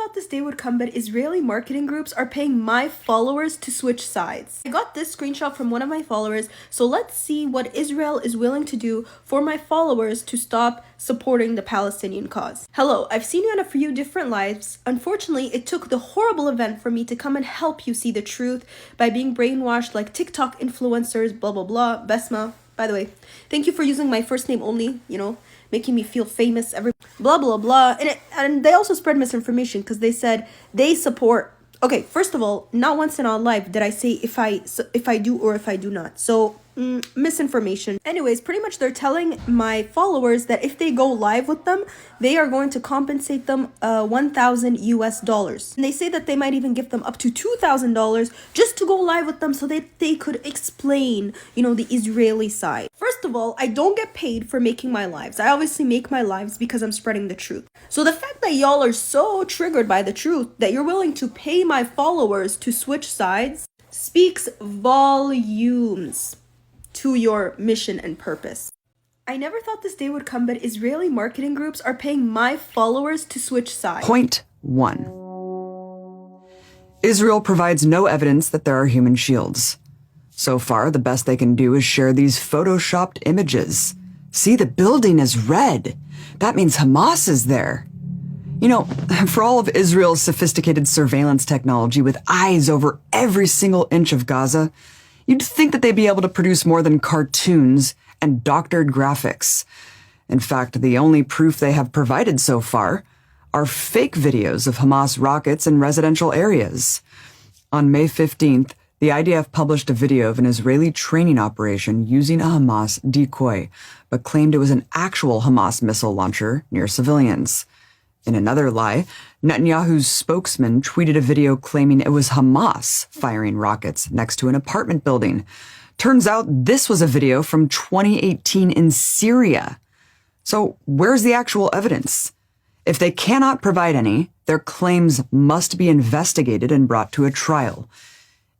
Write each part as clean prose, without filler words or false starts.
Thought this day would come, but Israeli marketing groups are paying my followers to switch sides. I got this screenshot from one of my followers, so let's see what Israel is willing to do for my followers to stop supporting the Palestinian cause. Hello, I've seen you on a few different lives. Unfortunately, it took the horrible event for me to come and help you see the truth by being brainwashed like TikTok influencers, blah blah blah. Besma, by the way, thank you for using my first name only, making me feel famous, blah blah blah. And they also spread misinformation because they said they support. Okay, first of all, not once in our life did I say if I do or if I do not. So misinformation. Anyways, pretty much they're telling my followers that if they go live with them, they are going to compensate them $1,000 US. And they say that they might even give them up to $2,000 just to go live with them so that they could explain, the Israeli side. First of all, I don't get paid for making my lives. I obviously make my lives because I'm spreading the truth. So the fact that y'all are so triggered by the truth that you're willing to pay my followers to switch sides speaks volumes to your mission and purpose. I never thought this day would come, but Israeli marketing groups are paying my followers to switch sides. Point 1. Israel provides no evidence that there are human shields. So far, the best they can do is share these photoshopped images. See, the building is red. That means Hamas is there. For all of Israel's sophisticated surveillance technology with eyes over every single inch of Gaza, you'd think that they'd be able to produce more than cartoons and doctored graphics. In fact, the only proof they have provided so far are fake videos of Hamas rockets in residential areas. On May 15th, the IDF published a video of an Israeli training operation using a Hamas decoy, but claimed it was an actual Hamas missile launcher near civilians. In another lie, Netanyahu's spokesman tweeted a video claiming it was Hamas firing rockets next to an apartment building. Turns out this was a video from 2018 in Syria. So where's the actual evidence? If they cannot provide any, their claims must be investigated and brought to a trial.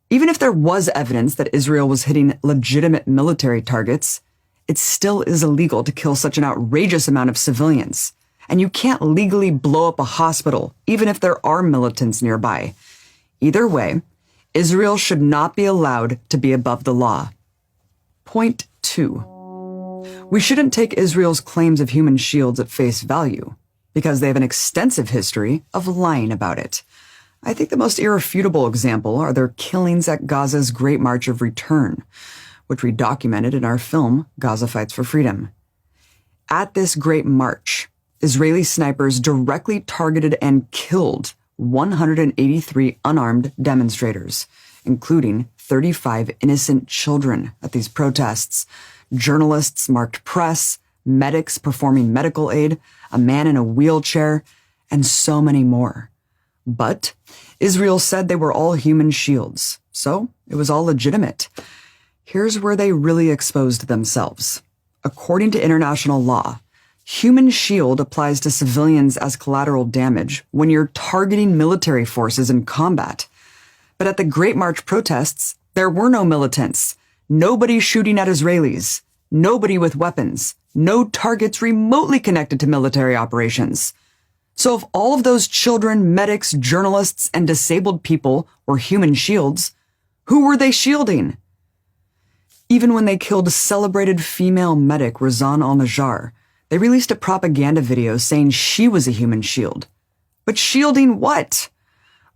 Even if there was evidence that Israel was hitting legitimate military targets, it still is illegal to kill such an outrageous amount of civilians. And you can't legally blow up a hospital, even if there are militants nearby. Either way, Israel should not be allowed to be above the law. Point 2. We shouldn't take Israel's claims of human shields at face value, because they have an extensive history of lying about it. I think the most irrefutable example are their killings at Gaza's Great March of Return, which we documented in our film, Gaza Fights for Freedom. At this Great March, Israeli snipers directly targeted and killed 183 unarmed demonstrators, including 35 innocent children at these protests, journalists marked press, medics performing medical aid, a man in a wheelchair, and so many more. But Israel said they were all human shields, so it was all legitimate. Here's where they really exposed themselves. According to international law, human shield applies to civilians as collateral damage when you're targeting military forces in combat. But at the Great March protests, there were no militants, nobody shooting at Israelis, nobody with weapons, no targets remotely connected to military operations. So if all of those children, medics, journalists, and disabled people were human shields, who were they shielding? Even when they killed celebrated female medic Razan al-Najjar, they released a propaganda video saying she was a human shield. But shielding what?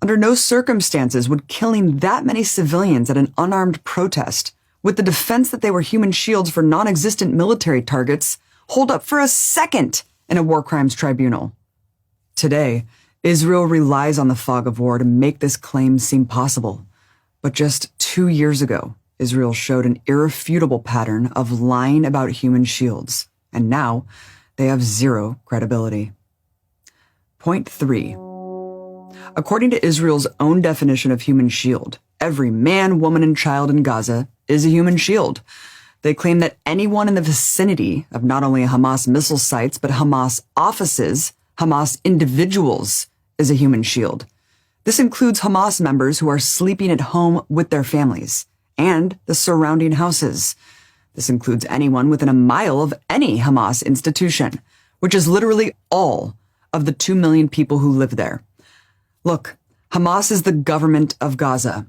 Under no circumstances would killing that many civilians at an unarmed protest, with the defense that they were human shields for non-existent military targets, hold up for a second in a war crimes tribunal. Today, Israel relies on the fog of war to make this claim seem possible. But just 2 years ago, Israel showed an irrefutable pattern of lying about human shields, and now they have zero credibility. Point 3. According to Israel's own definition of human shield, every man, woman, and child in Gaza is a human shield. They claim that anyone in the vicinity of not only Hamas missile sites, but Hamas offices, Hamas individuals, is a human shield. This includes Hamas members who are sleeping at home with their families and the surrounding houses. This includes anyone within a mile of any Hamas institution, which is literally all of the 2 million people who live there. Look, Hamas is the government of Gaza.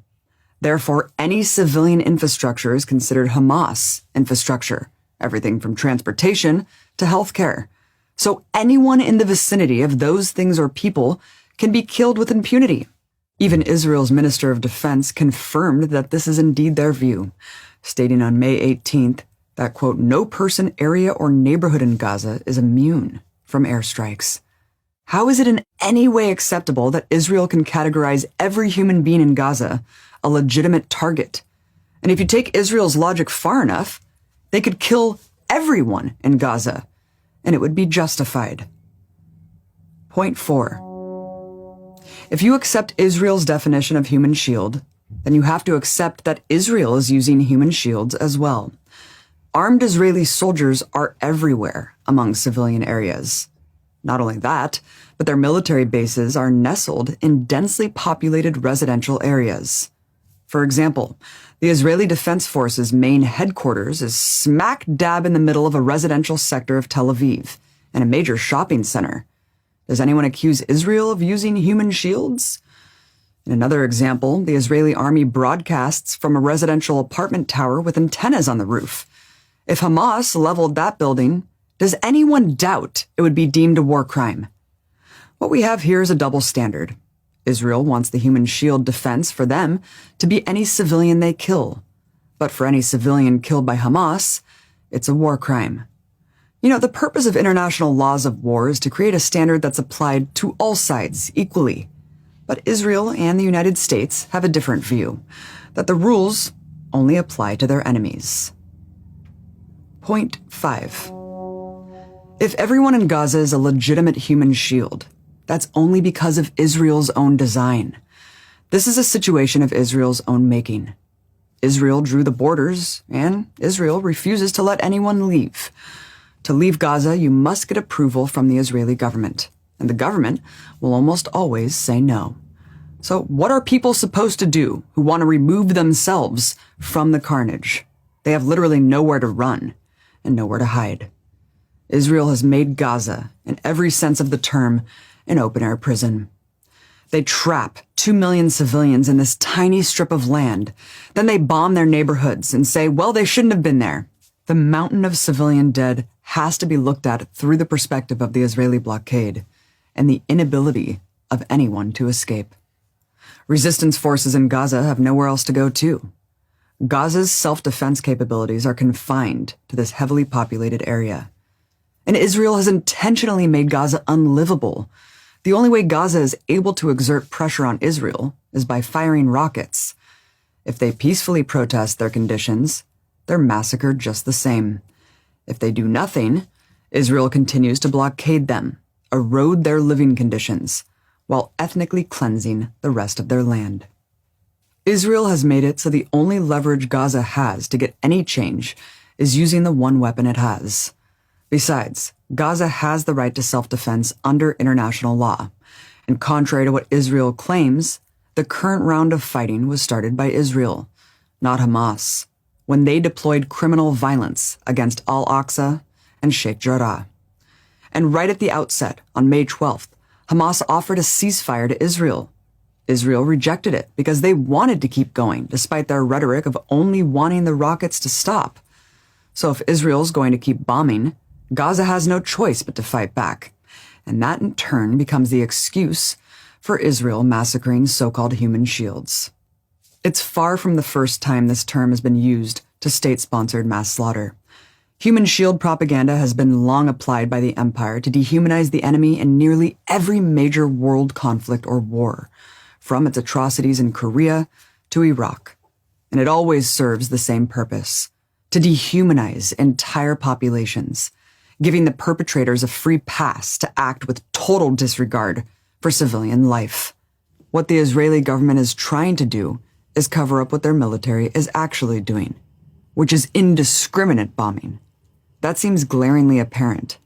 Therefore, any civilian infrastructure is considered Hamas infrastructure, everything from transportation to healthcare. So anyone in the vicinity of those things or people can be killed with impunity. Even Israel's Minister of Defense confirmed that this is indeed their view, stating on May 18th that, quote, no person, area, or neighborhood in Gaza is immune from airstrikes. How is it in any way acceptable that Israel can categorize every human being in Gaza a legitimate target? And if you take Israel's logic far enough, they could kill everyone in Gaza, and it would be justified. Point 4. If you accept Israel's definition of human shield, then you have to accept that Israel is using human shields as well. Armed Israeli soldiers are everywhere among civilian areas. Not only that, but their military bases are nestled in densely populated residential areas. For example, the Israeli Defense Forces' main headquarters is smack dab in the middle of a residential sector of Tel Aviv and a major shopping center. Does anyone accuse Israel of using human shields? In another example, the Israeli army broadcasts from a residential apartment tower with antennas on the roof. If Hamas leveled that building, does anyone doubt it would be deemed a war crime? What we have here is a double standard. Israel wants the human shield defense for them to be any civilian they kill. But for any civilian killed by Hamas, it's a war crime. You know, the purpose of international laws of war is to create a standard that's applied to all sides equally. But Israel and the United States have a different view, that the rules only apply to their enemies. Point 5. If everyone in Gaza is a legitimate human shield, that's only because of Israel's own design. This is a situation of Israel's own making. Israel drew the borders, and Israel refuses to let anyone leave. To leave Gaza, you must get approval from the Israeli government, and the government will almost always say no. So what are people supposed to do who want to remove themselves from the carnage? They have literally nowhere to run and nowhere to hide. Israel has made Gaza, in every sense of the term, an open-air prison. They trap 2 million civilians in this tiny strip of land. Then they bomb their neighborhoods and say, well, they shouldn't have been there. The mountain of civilian dead has to be looked at through the perspective of the Israeli blockade and the inability of anyone to escape. Resistance forces in Gaza have nowhere else to go to. Gaza's self-defense capabilities are confined to this heavily populated area. And Israel has intentionally made Gaza unlivable. The only way Gaza is able to exert pressure on Israel is by firing rockets. If they peacefully protest their conditions, they're massacred just the same. If they do nothing, Israel continues to blockade them, erode their living conditions, while ethnically cleansing the rest of their land. Israel has made it so the only leverage Gaza has to get any change is using the one weapon it has. Besides, Gaza has the right to self-defense under international law, and contrary to what Israel claims, the current round of fighting was started by Israel, not Hamas, when they deployed criminal violence against Al-Aqsa and Sheikh Jarrah. And right at the outset, on May 12th, Hamas offered a ceasefire to Israel. Israel rejected it because they wanted to keep going, despite their rhetoric of only wanting the rockets to stop. So if Israel's going to keep bombing, Gaza has no choice but to fight back, and that in turn becomes the excuse for Israel massacring so-called human shields. It's far from the first time this term has been used to state-sponsored mass slaughter. Human shield propaganda has been long applied by the empire to dehumanize the enemy in nearly every major world conflict or war, from its atrocities in Korea to Iraq. And it always serves the same purpose: to dehumanize entire populations, giving the perpetrators a free pass to act with total disregard for civilian life. What the Israeli government is trying to do is cover up what their military is actually doing, which is indiscriminate bombing. That seems glaringly apparent,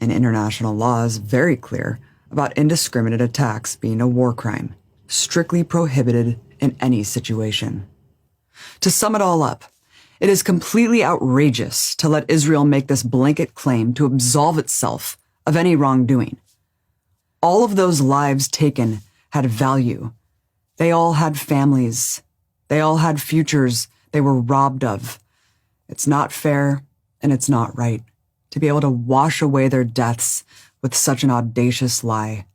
and international law is very clear about indiscriminate attacks being a war crime, strictly prohibited in any situation. To sum it all up, it is completely outrageous to let Israel make this blanket claim to absolve itself of any wrongdoing. All of those lives taken had value. They all had families. They all had futures they were robbed of. It's not fair, and it's not right to be able to wash away their deaths with such an audacious lie.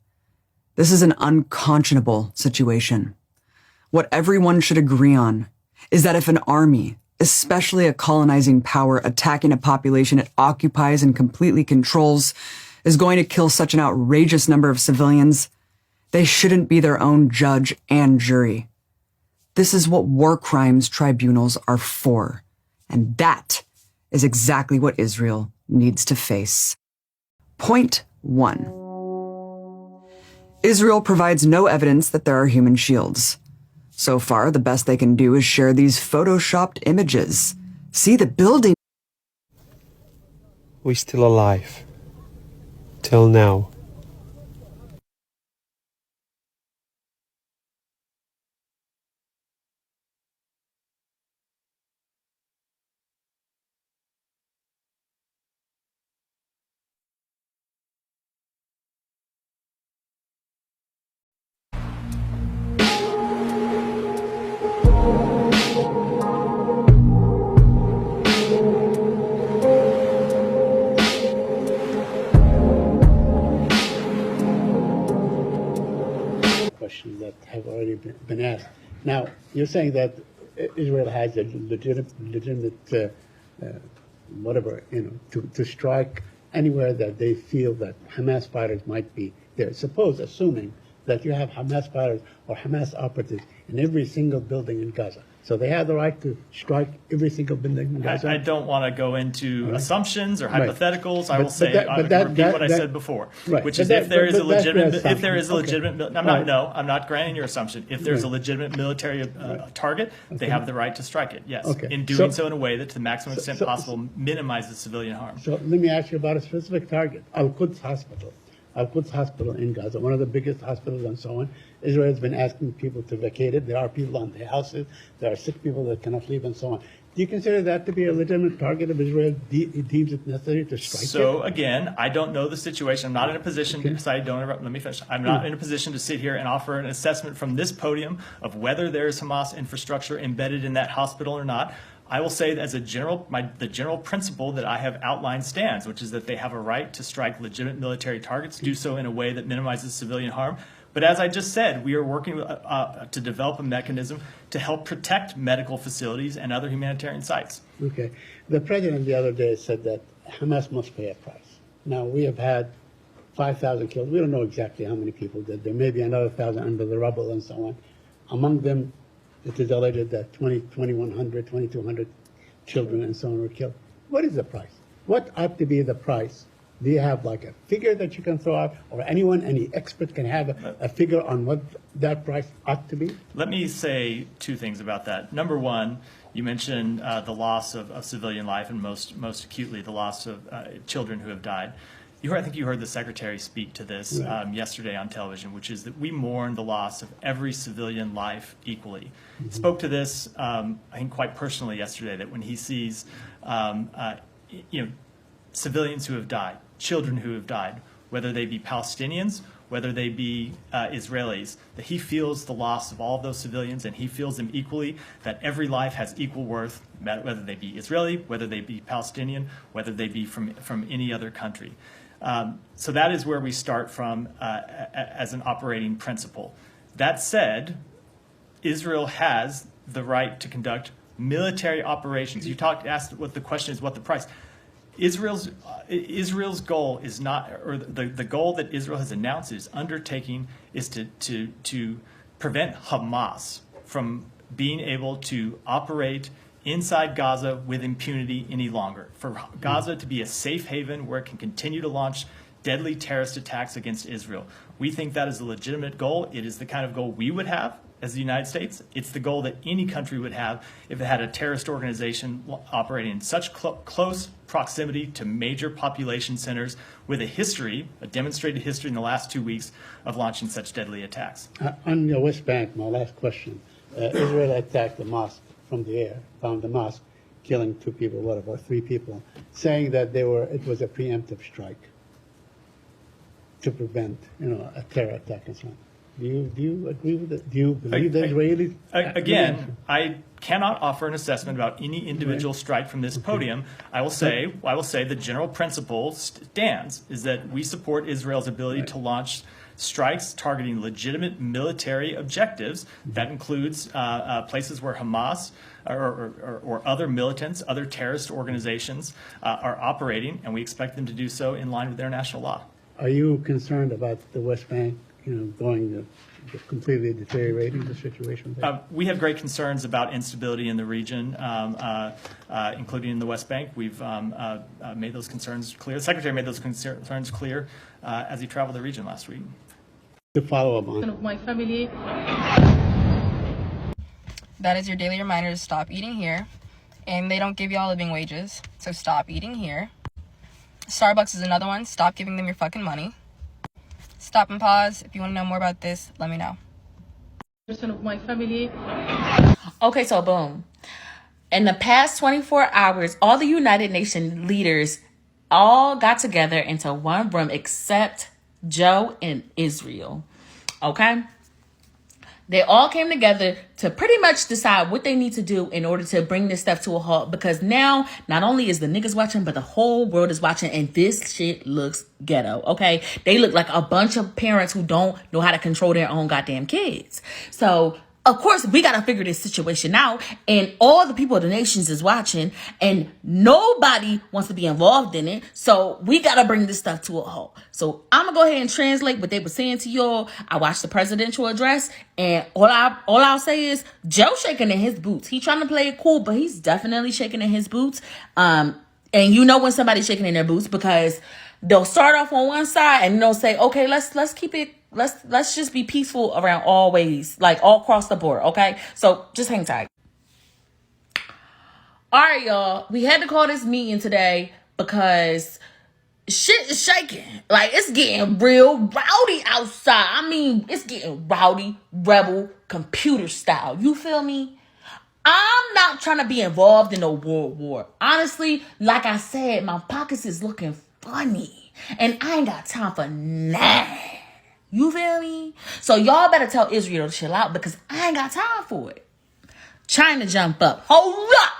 This is an unconscionable situation. What everyone should agree on is that if an army, especially a colonizing power attacking a population it occupies and completely controls, is going to kill such an outrageous number of civilians, they shouldn't be their own judge and jury. This is what war crimes tribunals are for, and that is exactly what Israel needs to face. Point 1. Israel provides no evidence that there are human shields. So far, the best they can do is share these photoshopped images. See the building. We're still alive. Till now. Questions that have already been asked. Now, you're saying that Israel has a legitimate whatever, to strike anywhere that they feel that Hamas fighters might be there. Suppose, assuming that you have Hamas fighters or Hamas operatives in every single building in Gaza. So they have the right to strike every single building in Gaza? I don't want to go into assumptions or Right. hypotheticals. I But- will say, but that- I but would that- repeat what I that- said before, Right. which But is that- if there is a but that's your legitimate, if assumption. there is a Okay. legitimate, Right. I'm not granting your assumption. If there's a Right. legitimate military target, they have the right to strike it. Yes, Okay. in doing so in a way that to the maximum extent so- possible minimizes civilian harm. So let me ask you about a specific target, Al-Quds Hospital. Al-Quds Hospital in Gaza, one of the biggest hospitals and so on. Israel has been asking people to vacate it. There are people on their houses. There are sick people that cannot leave and so on. Do you consider that to be a legitimate target if Israel deems it necessary to strike So it? again, I don't know the situation. I'm not in a position, don't interrupt, let me finish. I'm not in a position to sit here and offer an assessment from this podium of whether there is Hamas infrastructure embedded in that hospital or not. I will say that as a the general principle that I have outlined stands, which is that they have a right to strike legitimate military targets, do so in a way that minimizes civilian harm. But as I just said, we are working to develop a mechanism to help protect medical facilities and other humanitarian sites. Okay. The president the other day said that Hamas must pay a price. Now, we have had 5,000 killed. We don't know exactly how many people did. There may be another 1,000 under the rubble and so on. Among them, it is alleged that 2,100, 2,200 children and so on were killed. What is the price? What ought to be the price? Do you have like a figure that you can throw out, or any expert can have a figure on what that price ought to be? Let me say two things about that. Number one, you mentioned the loss of civilian life, and most acutely the loss of children who have died. I think you heard the Secretary speak to this yesterday on television, which is that we mourn the loss of every civilian life equally. He spoke to this, I think, quite personally yesterday, that when he sees civilians who have died, children who have died, whether they be Palestinians, whether they be Israelis, that he feels the loss of all of those civilians, and he feels them equally, that every life has equal worth, whether they be Israeli, whether they be Palestinian, whether they be from any other country. So that is where we start from as an operating principle. That said, Israel has the right to conduct military operations. You asked what the question is, what the price. Israel's goal is not, or the goal that Israel has announced is undertaking is to prevent Hamas from being able to operate inside Gaza with impunity any longer. For Gaza to be a safe haven where it can continue to launch deadly terrorist attacks against Israel. We think that is a legitimate goal. It is the kind of goal we would have as the United States. It's the goal that any country would have if it had a terrorist organization operating in such close proximity to major population centers with a demonstrated history in the last 2 weeks of launching such deadly attacks. On the West Bank, my last question, Israel attacked the mosque from the air, found the mosque, killing 2 people, whatever, 3 people, saying that it was a preemptive strike to prevent, a terror attack and so on. Do you agree with it? Do you believe the Israelis? Again, I cannot offer an assessment about any individual strike from this podium. I will say the general principle stands is that we support Israel's ability to launch strikes targeting legitimate military objectives. That includes places where Hamas or other militants, other terrorist organizations are operating, and we expect them to do so in line with international law. Are you concerned about the West Bank, going completely deteriorating the situation there? We have great concerns about instability in the region, including in the West Bank. We've made those concerns clear. The Secretary made those concerns clear as he traveled the region last week. To follow up on my family. That is your daily reminder to stop eating here. And they don't give y'all living wages, so stop eating here. Starbucks is another one. Stop giving them your fucking money. Stop and pause. If you want to know more about this, let me know. Person of my family. Okay, so boom. In the past 24 hours, all the United Nations leaders all got together into one room except Joe and Israel. Okay? They all came together to pretty much decide what they need to do in order to bring this stuff to a halt, because now not only is the niggas watching, but the whole world is watching, and this shit looks ghetto, okay? They look like a bunch of parents who don't know how to control their own goddamn kids. So of course, we got to figure this situation out, and all the people of the nations is watching, and nobody wants to be involved in it. So we got to bring this stuff to a halt. So I'm going to go ahead and translate what they were saying to y'all. I watched the presidential address, and all I'll say is Joe shaking in his boots. He trying to play it cool, but he's definitely shaking in his boots. And you know when somebody's shaking in their boots, because they'll start off on one side and they'll say, okay, let's keep it. Let's just be peaceful around all ways, like all across the board, okay? So just hang tight. All right, y'all. We had to call this meeting today because shit is shaking. Like, it's getting real rowdy outside. I mean, it's getting rowdy, rebel, computer style. You feel me? I'm not trying to be involved in no world war. Honestly, like I said, my pockets is looking funny, and I ain't got time for nothing. You feel me? So y'all better tell Israel to chill out, because I ain't got time for it. China jump up. Hold up.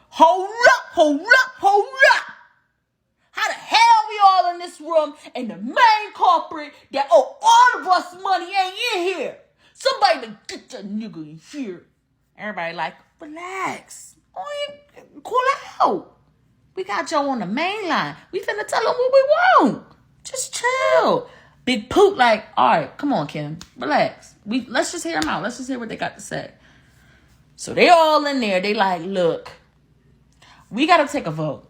Hold up. Hold up. Hold up. How the hell we all in this room and the main culprit that owe all of us money ain't in here? Somebody to get that nigga in here. Everybody like, relax. Cool out. We got Joe on the main line. We finna tell him what we want. Just chill. Big Poot like, all right, come on, Kim. Relax. Let's just hear them out. Let's just hear what they got to say. So they all in there. They like, look, we got to take a vote.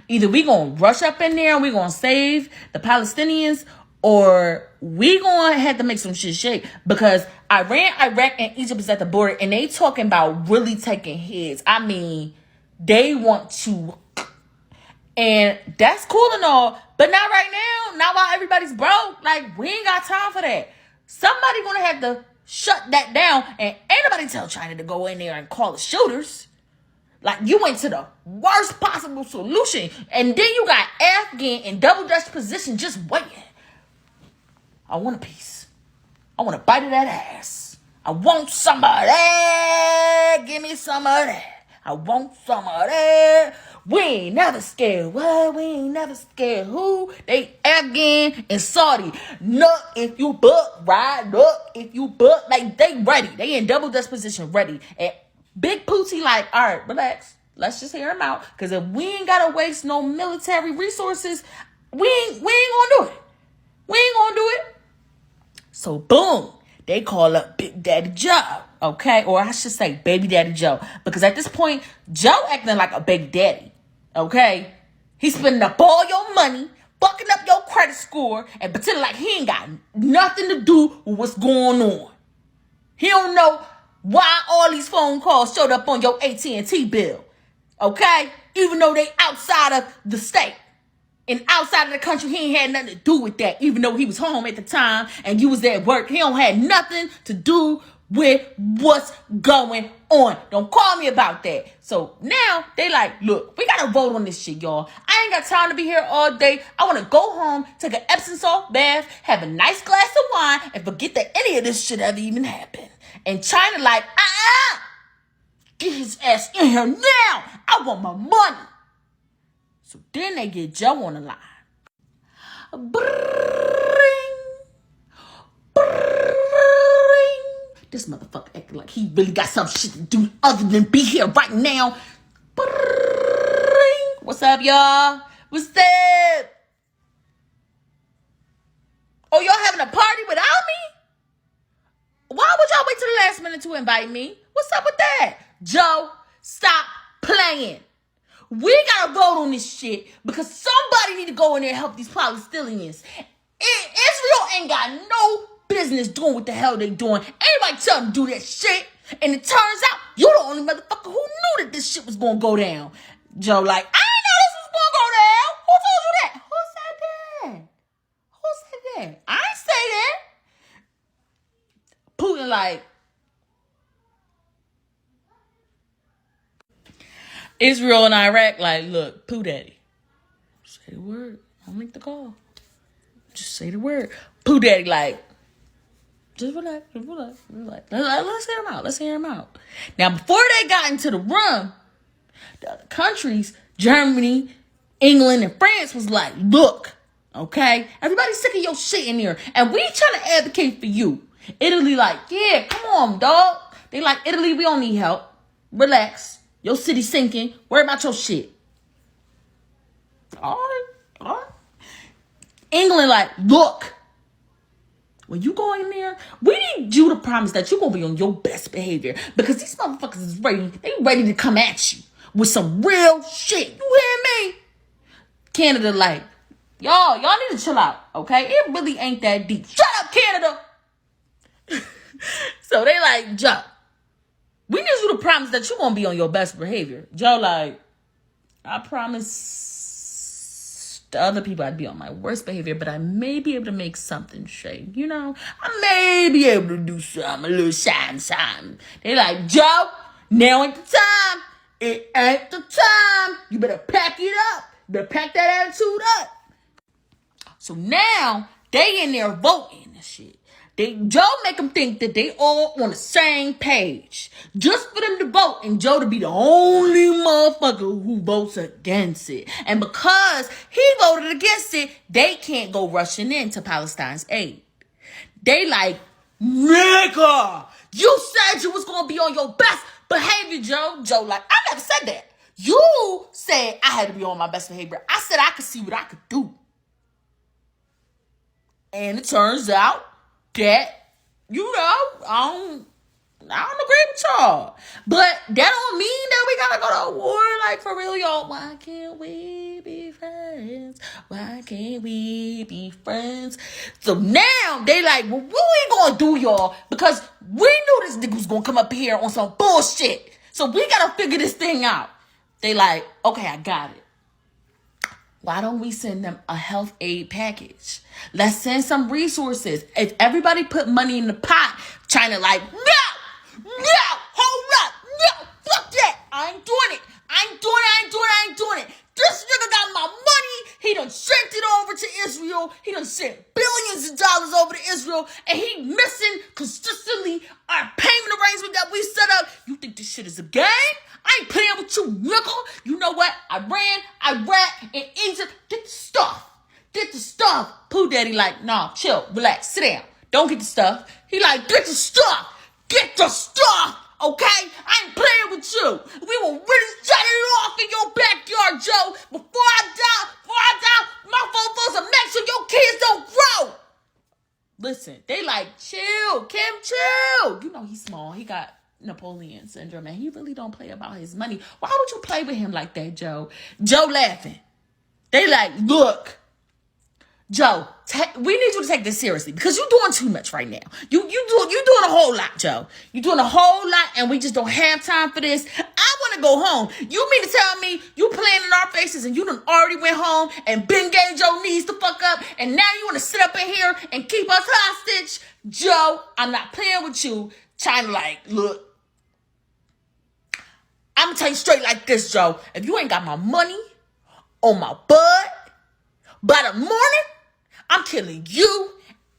Either we going to rush up in there and we going to save the Palestinians, or we going to have to make some shit shake, because Iran, Iraq, and Egypt is at the border, and they talking about really taking heads. I mean, they want to, and that's cool and all, but not right now. Not while everybody's broke. Like, we ain't got time for that. Somebody gonna have to shut that down, and ain't nobody tell China to go in there and call the shooters. Like, you went to the worst possible solution, and then you got Afghan in double Dutch position just waiting. I want a piece. I want a bite of that ass. I want some of that. Give me some of that. I want some of that. We ain't never scared. What? We ain't never scared. Who? They Afghan and Saudi. Look if you buck, right? Look if you buck. Like, they ready. They in double Dutch position ready. And Big Pootie like, all right, relax. Let's just hear him out. Because if we ain't got to waste no military resources, we ain't gonna do it. We ain't gonna do it. So, boom. They call up Big Daddy Joe, okay? Or I should say Baby Daddy Joe. Because at this point, Joe acting like a baby daddy, okay? He's spending up all your money, fucking up your credit score, and pretending like he ain't got nothing to do with what's going on. He don't know why all these phone calls showed up on your AT&T bill, okay? Even though they outside of the state. And outside of the country, he ain't had nothing to do with that, even though he was home at the time and you was at work. He don't have nothing to do with what's going on. Don't call me about that. So now they like, look, we gotta vote on this shit, y'all. I ain't got time to be here all day. I want to go home, take an Epsom salt bath, have a nice glass of wine, and forget that any of this shit ever even happened. And China like, get his ass in here now. I want my money. So then they get Joe on the line. Bring. This motherfucker acting like he really got some shit to do other than be here right now. What's up, y'all? What's up? Oh, y'all having a party without me? Why would y'all wait till the last minute to invite me? What's up with that? Joe, stop playing. We gotta vote on this shit because somebody need to go in there and help these Palestinians. Israel ain't got no business doing what the hell they doing. Anybody tell them to do that shit. And it turns out you're the only motherfucker who knew that this shit was gonna go down. Joe like, I didn't know this was gonna go down. Who told you that? Who said that? Who said that? I ain't say that. Putin like, Israel and Iraq like, look, Pooh Daddy, say the word. Don't make the call. Just say the word. Pooh Daddy like, just relax. Let's hear him out. Now, before they got into the room, the other countries, Germany, England, and France was like, look, okay, everybody's sick of your shit in here, and we trying to advocate for you. Italy like, yeah, come on, dog. They like, Italy, we don't need help. Relax. Your city sinking. Worry about your shit. All right. England like, look, when you go in there, we need you to promise that you're going to be on your best behavior because these motherfuckers is ready. They ready to come at you with some real shit. You hear me? Canada like, y'all need to chill out, okay? It really ain't that deep. Shut up, Canada. So they like, Joe, we need you to promise that you're going to be on your best behavior. Joe like, I promise the other people I'd be on my worst behavior, but I may be able to make something shake. You know, I may be able to do something, a little something. They like, Joe, now ain't the time. It ain't the time. You better pack it up. You better pack that attitude up. So now they in there voting and shit. Joe make them think that they all on the same page. Just for them to vote and Joe to be the only motherfucker who votes against it. And because he voted against it, they can't go rushing into Palestine's aid. They like, nigga, you said you was going to be on your best behavior, Joe. Joe like, I never said that. You said I had to be on my best behavior. I said I could see what I could do. And it turns out that, you know, I don't agree with y'all. But that don't mean that we gotta go to war, like, for real, y'all. Why can't we be friends? Why can't we be friends? So now they like, well, what we gonna do, y'all? Because we knew this nigga was gonna come up here on some bullshit. So we gotta figure this thing out. They like, okay, I got it. Why don't we send them a health aid package? Let's send some resources. If everybody put money in the pot, China like, no, hold up, no, fuck that. I ain't doing it. I ain't doing it. This nigga got my money. He done sent it over to Israel. He done sent billions of dollars over to Israel. And he missing consistently our payment arrangement that we set up. You think this shit is a game? I ain't playing with you, nigga. You know what? Iran, Iraq, and Egypt. Get the stuff. Pooh Daddy like, nah, chill, relax, sit down. Don't get the stuff. He like, get the stuff. Okay? I ain't playing with you. We will really shut it off in your backyard, Joe. Before I die, my phone to make sure your kids don't grow. Listen, they like, chill, Kim, chill. You know he's small. He got Napoleon syndrome, and he really don't play about his money. Why would you play with him like that, Joe? Joe laughing. They like, look, Joe, we need you to take this seriously because you're doing too much right now. You're doing a whole lot, Joe. You're doing a whole lot, and we just don't have time for this. I want to go home. You mean to tell me you playing in our faces and you done already went home and Ben gave your knees to fuck up, and now you want to sit up in here and keep us hostage? Joe, I'm not playing with you. China like, look, I'm gonna tell you straight like this, Joe. If you ain't got my money on my butt by the morning, I'm killing you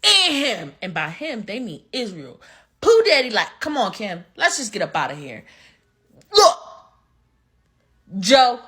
and him. And by him, they mean Israel. Pooh Daddy like, come on, Kim, let's just get up out of here. Look, Joe,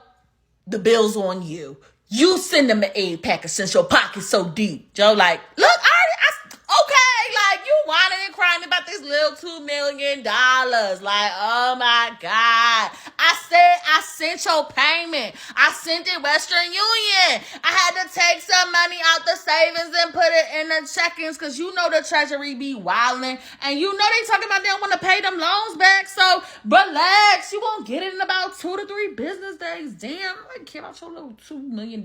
the bill's on you. You send them an aid package since your pocket's so deep. Joe like, look, okay, like you whining and crying about this little $2 million. Like, oh my God. I said I sent your payment. I sent it Western Union. I had to take some money out the savings and put it in the check-ins because you know the Treasury be wilding. And you know they talking about they don't want to pay them loans back. So relax. You gonna get it in about 2 to 3 business days. Damn, I don't care about your little $2 million.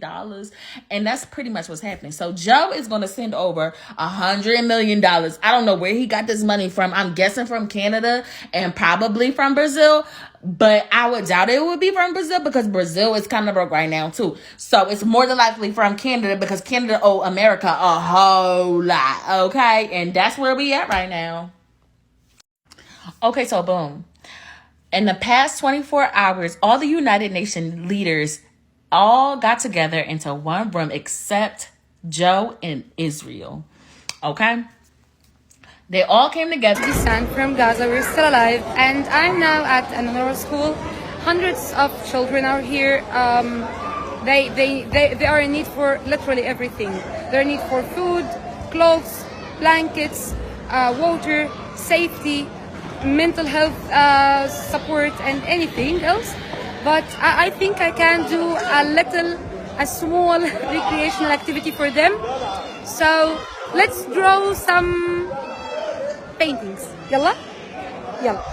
And that's pretty much what's happening. So Joe is gonna send over $100 million. I don't know where he got this money from. I'm guessing from Canada and probably from Brazil. But I would doubt it would be from Brazil because Brazil is kind of broke right now too. So it's more than likely from Canada because Canada owe America a whole lot. Okay. And that's where we at right now. Okay. So boom. In the past 24 hours, all the United Nations leaders all got together into one room except Joe and Israel. Okay. They all came together. Descent from Gaza. We're still alive, and I'm now at another school. Hundreds of children are here. They are in need for literally everything. They're in need for food, clothes, blankets, water, safety, mental health support, and anything else. But I think I can do a small recreational activity for them. So let's draw some paintings. Yalla? Yalla.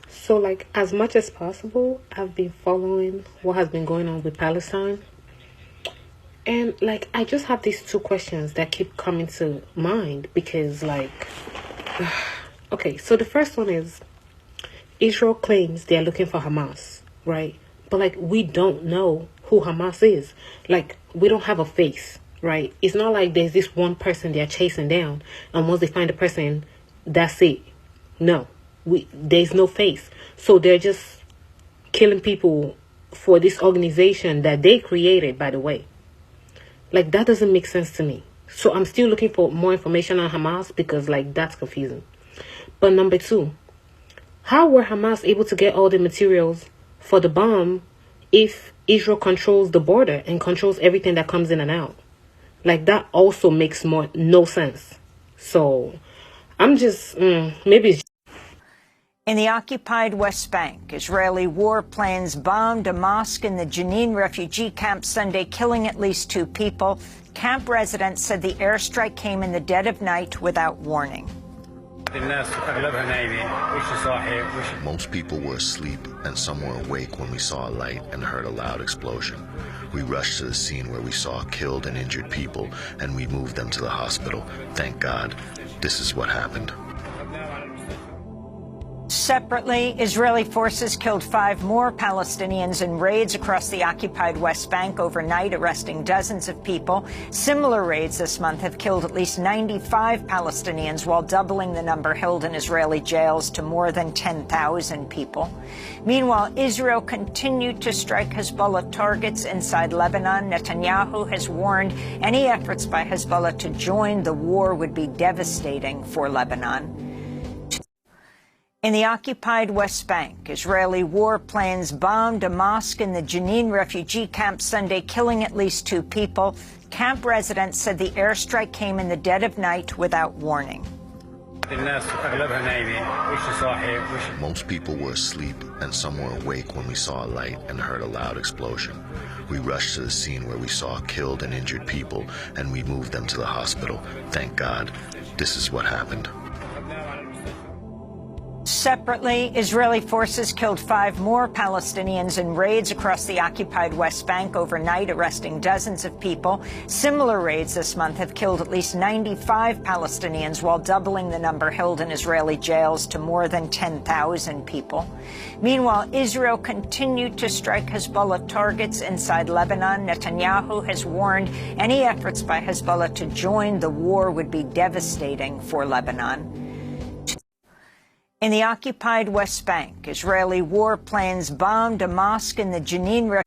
So, like, as much as possible, I've been following what has been going on with Palestine. And, like, I just have these 2 questions that keep coming to mind because, like, okay, so the first one is Israel claims they're looking for Hamas, right? But, like, we don't know who Hamas is. Like, we don't have a face, right? It's not like there's this one person they're chasing down, and once they find the person, that's it. No, there's no face. So they're just killing people for this organization that they created, by the way. Like, that doesn't make sense to me. So I'm still looking for more information on Hamas because, like, that's confusing. But number 2, how were Hamas able to get all the materials for the bomb if Israel controls the border and controls everything that comes in and out? Like, that also makes no sense. So I'm just, maybe it's In the occupied West Bank, Israeli warplanes bombed a mosque in the Jenin refugee camp Sunday, killing at least 2 people. Camp residents said the airstrike came in the dead of night without warning. Most people were asleep and some were awake when we saw a light and heard a loud explosion. We rushed to the scene where we saw killed and injured people, and we moved them to the hospital. Thank God. This is what happened. Separately, Israeli forces killed 5 more Palestinians in raids across the occupied West Bank overnight, arresting dozens of people. Similar raids this month have killed at least 95 Palestinians, while doubling the number held in Israeli jails to more than 10,000 people. Meanwhile, Israel continued to strike Hezbollah targets inside Lebanon. Netanyahu has warned any efforts by Hezbollah to join the war would be devastating for Lebanon. In the occupied West Bank, Israeli warplanes bombed a mosque in the Jenin refugee camp Sunday, killing at least 2 people. Camp residents said the airstrike came in the dead of night without warning. Most people were asleep and some were awake when we saw a light and heard a loud explosion. We rushed to the scene where we saw killed and injured people, and we moved them to the hospital. Thank God. This is what happened. Separately, Israeli forces killed 5 more Palestinians in raids across the occupied West Bank overnight, arresting dozens of people. Similar raids this month have killed at least 95 Palestinians, while doubling the number held in Israeli jails to more than 10,000 people. Meanwhile, Israel continued to strike Hezbollah targets inside Lebanon. Netanyahu has warned any efforts by Hezbollah to join the war would be devastating for Lebanon. In the occupied West Bank, Israeli warplanes bombed a mosque in the Jenin.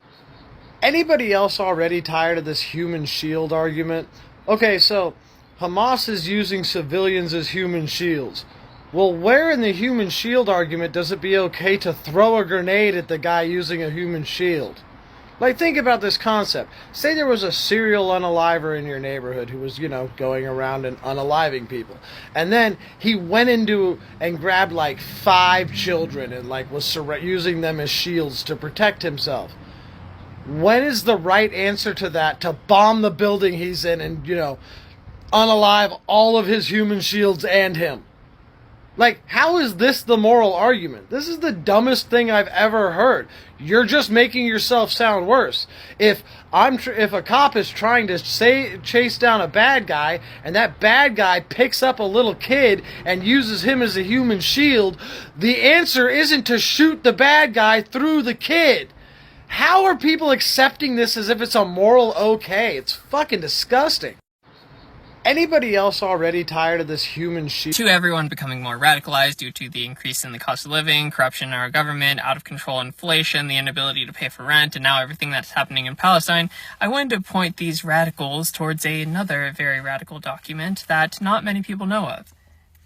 Anybody else already tired of this human shield argument? Okay, so Hamas is using civilians as human shields. Well, where in the human shield argument does it be okay to throw a grenade at the guy using a human shield? Like, think about this concept. Say there was a serial unaliver in your neighborhood who was, going around and unaliving people. And then he went into and grabbed like 5 children and was using them as shields to protect himself. When is the right answer to that to bomb the building he's in and, unalive all of his human shields and him? Like, how is this the moral argument? This is the dumbest thing I've ever heard. You're just making yourself sound worse. If a cop is trying to chase down a bad guy, and that bad guy picks up a little kid and uses him as a human shield, the answer isn't to shoot the bad guy through the kid. How are people accepting this as if it's a moral okay? It's fucking disgusting. Anybody else already tired of this human shield? To everyone becoming more radicalized due to the increase in the cost of living, corruption in our government, out of control inflation, the inability to pay for rent, and now everything that's happening in Palestine, I wanted to point these radicals towards another very radical document that not many people know of,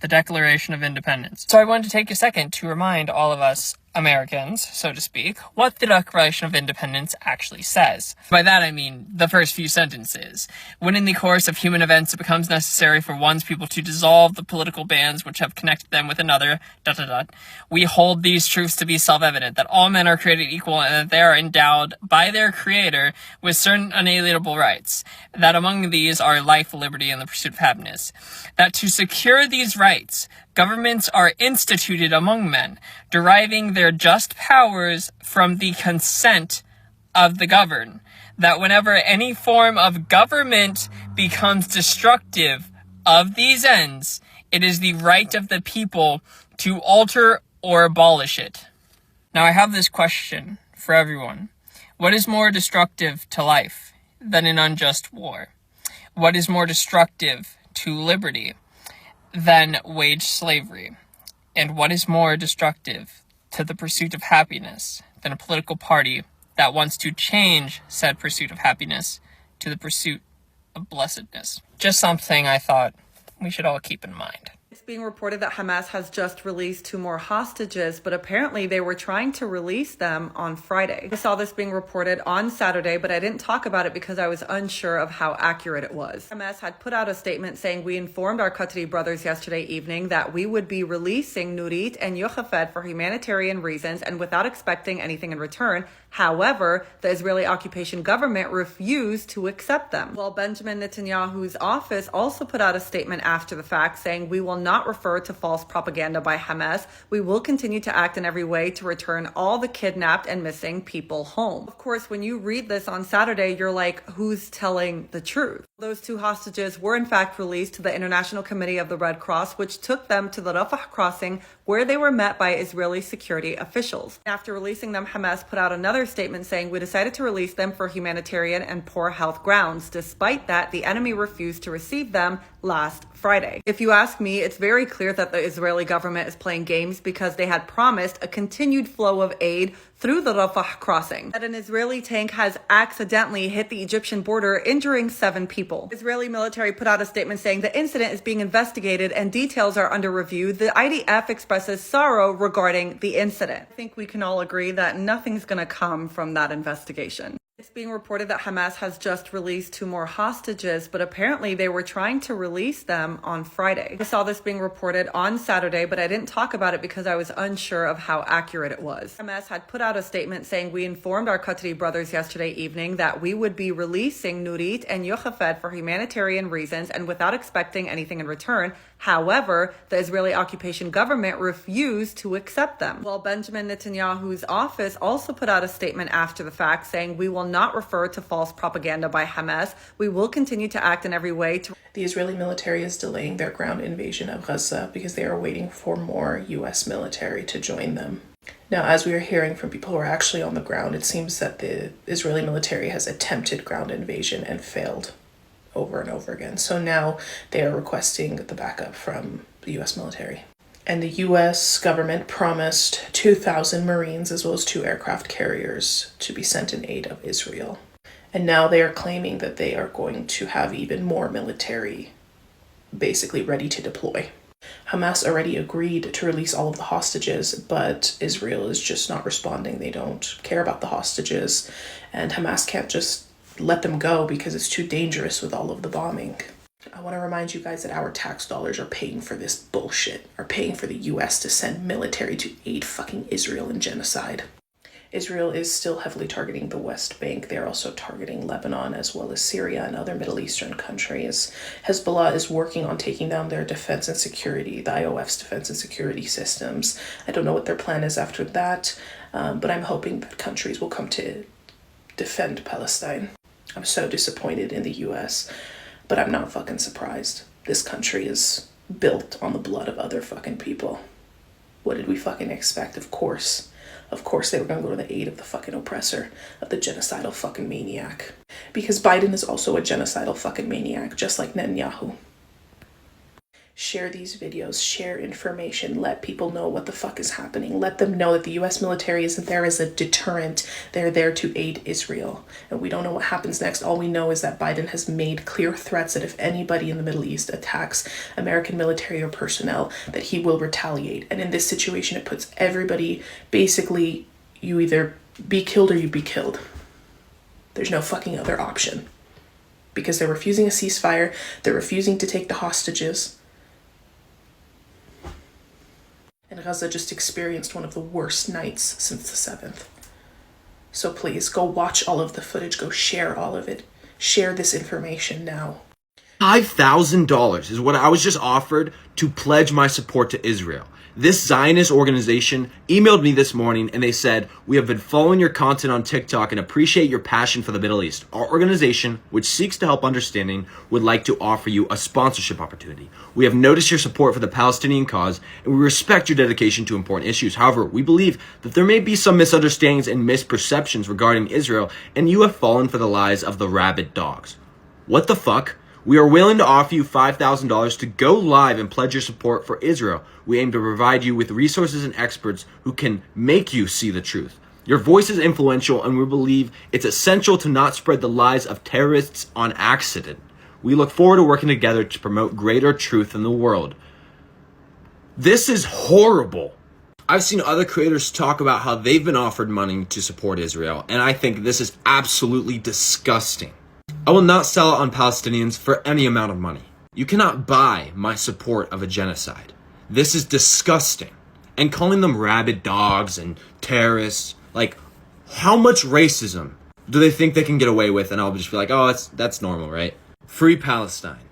the Declaration of Independence. So I wanted to take a second to remind all of us Americans, so to speak, what the Declaration of Independence actually says. By that I mean the first few sentences. When in the course of human events it becomes necessary for one's people to dissolve the political bands which have connected them with another, we hold these truths to be self-evident, that all men are created equal and that they are endowed by their Creator with certain unalienable rights, that among these are life, liberty, and the pursuit of happiness. That to secure these rights, governments are instituted among men, deriving their just powers from the consent of the governed. That whenever any form of government becomes destructive of these ends, it is the right of the people to alter or abolish it. Now I have this question for everyone. What is more destructive to life than an unjust war? What is more destructive to liberty than wage slavery? And what is more destructive to the pursuit of happiness than a political party that wants to change said pursuit of happiness to the pursuit of blessedness? Just something I thought we should all keep in mind. It's being reported that Hamas has just released 2 more hostages, but apparently they were trying to release them on Friday. I saw this being reported on Saturday, but I didn't talk about it because I was unsure of how accurate it was. Hamas had put out a statement saying, "We informed our Qatari brothers yesterday evening that we would be releasing Nurit and Yochafed for humanitarian reasons and without expecting anything in return. However, the Israeli occupation government refused to accept them." Well, Benjamin Netanyahu's office also put out a statement after the fact saying, "We will not refer to false propaganda by Hamas. We will continue to act in every way to return all the kidnapped and missing people home." Of course, when you read this on Saturday, you're like, who's telling the truth? Those 2 hostages were in fact released to the International Committee of the Red Cross, which took them to the Rafah crossing, where they were met by Israeli security officials. After releasing them, Hamas put out another statement saying, "We decided to release them for humanitarian and poor health grounds. Despite that, the enemy refused to receive them last Friday." If you ask me, it's very clear that the Israeli government is playing games because they had promised a continued flow of aid through the Rafah crossing. That an Israeli tank has accidentally hit the Egyptian border, injuring 7 people. Israeli military put out a statement saying the incident is being investigated and details are under review. The IDF expresses sorrow regarding the incident. I think we can all agree that nothing's going to come from that investigation. It's being reported that Hamas has just released 2 more hostages, but apparently they were trying to release them on Friday. I saw this being reported on Saturday, but I didn't talk about it because I was unsure of how accurate it was. Hamas had put out a statement saying, "We informed our Qatari brothers yesterday evening that we would be releasing Nurit and Yochafed for humanitarian reasons and without expecting anything in return. However, the Israeli occupation government refused to accept them. Well, Benjamin Netanyahu's office also put out a statement after the fact saying, "We will not refer to false propaganda by Hamas. We will continue to act in every way to..." The Israeli military is delaying their ground invasion of Gaza because they are waiting for more U.S. military to join them. Now, as we are hearing from people who are actually on the ground, it seems that the Israeli military has attempted ground invasion and failed over and over again. So now they are requesting the backup from the U.S. military. And the U.S. government promised 2,000 Marines as well as 2 aircraft carriers to be sent in aid of Israel. And now they are claiming that they are going to have even more military basically ready to deploy. Hamas already agreed to release all of the hostages, but Israel is just not responding. They don't care about the hostages, and Hamas can't just let them go because it's too dangerous with all of the bombing. I want to remind you guys that our tax dollars are paying for this bullshit, are paying for the US to send military to aid fucking Israel in genocide. Israel is still heavily targeting the West Bank. They're also targeting Lebanon as well as Syria and other Middle Eastern countries. Hezbollah is working on taking down their defense and security, the IOF's defense and security systems. I don't know what their plan is after that, but I'm hoping that countries will come to defend Palestine. I'm so disappointed in the US, but I'm not fucking surprised. This country is built on the blood of other fucking people. What did we fucking expect? Of course they were gonna go to the aid of the fucking oppressor, of the genocidal fucking maniac. Because Biden is also a genocidal fucking maniac, just like Netanyahu. Share these videos, share information, let people know what the fuck is happening. Let them know that the US military isn't there as a deterrent. They're there to aid Israel. And we don't know what happens next. All we know is that Biden has made clear threats that if anybody in the Middle East attacks American military or personnel, that he will retaliate. And in this situation, it puts everybody, basically, you either be killed or you be killed. There's no fucking other option. Because they're refusing a ceasefire, they're refusing to take the hostages. And Gaza just experienced one of the worst nights since the 7th. So please, go watch all of the footage, go share all of it. Share this information now. $5,000 is what I was just offered to pledge my support to Israel. This Zionist organization emailed me this morning and they said, "We have been following your content on TikTok and appreciate your passion for the Middle East. Our organization, which seeks to help understanding, would like to offer you a sponsorship opportunity. We have noticed your support for the Palestinian cause and we respect your dedication to important issues. However, we believe that there may be some misunderstandings and misperceptions regarding Israel and you have fallen for the lies of the rabid dogs. What the fuck? We are willing to offer you $5,000 to go live and pledge your support for Israel. We aim to provide you with resources and experts who can make you see the truth. Your voice is influential and we believe it's essential to not spread the lies of terrorists on accident. We look forward to working together to promote greater truth in the world." This is horrible. I've seen other creators talk about how they've been offered money to support Israel, and I think this is absolutely disgusting. I will not sell out on Palestinians for any amount of money. You cannot buy my support of a genocide. This is disgusting. And calling them rabid dogs and terrorists, like, how much racism do they think they can get away with? And I'll just be like, oh, that's normal, right? Free Palestine.